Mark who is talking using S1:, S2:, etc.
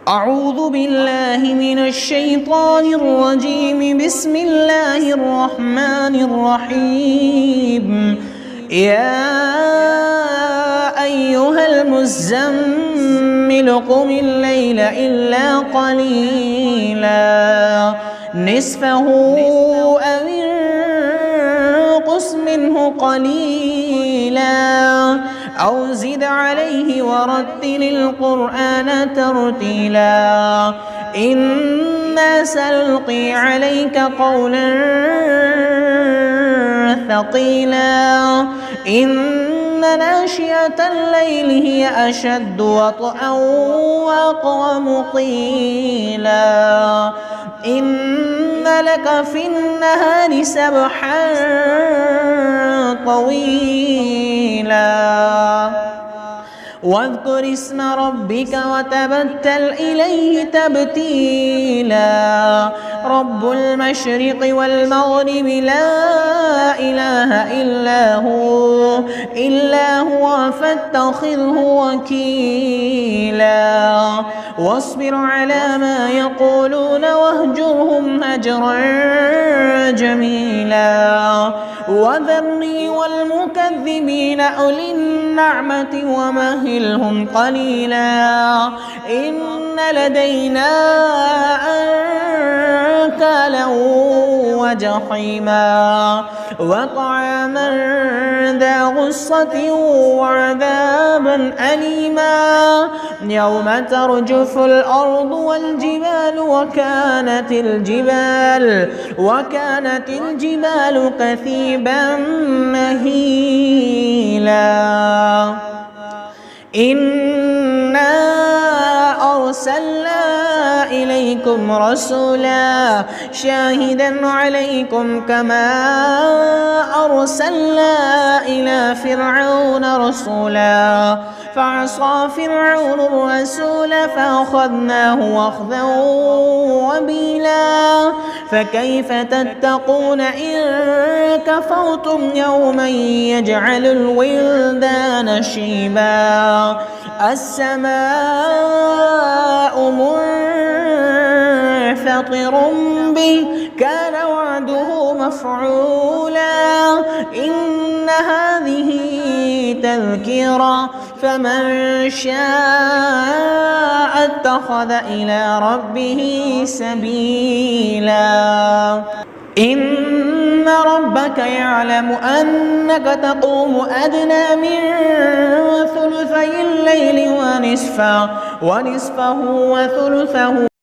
S1: أعوذ بالله من الشيطان الرجيم. بسم الله الرحمن الرحيم. يا أيها المزمل قم الليل إلا قليلا نصفه أو انقص منه قليلا أو زد عليه ورتل القرآن ترتيلا إنا سنلقي عليك قولا ثقيلا إن ناشئة الليل هي أشد وطئا وأقوم قيلا إن لك في النهار سبحا طويلا واذكر اسم ربك وتبتل إليه تبتيلا رب المشرق والمغرب لا إله إلا هو فاتخذه وكيلا واصبر على ما يقولون واهجرهم هجرا جميلا وذرني والمكذبين أولي النعمة ومهلهم قليلا إن لدينا أنكالا وجحيما وطعاما ذا غصة وعذابا أليما يوم ترجف الأرض والجبال وكانت الجبال كثيبا مهيلا إنا أرسلنا إليكم رسولا شاهدا عليكم كما أرسلنا إلى فرعون رسولا فعصى فرعون الرسول فأخذناه أخذا وبيلا فكيف تتقون إن كفرتم يوما يجعل الولدان شيبا السماء منفطر به كان وعده مفعولا إن هذه تذكرة فمن شاء اتخذ إلى ربه سبيلا إن ربك يعلم أنك تقوم أدنى من ثلثي الليل ونصفه وثلثه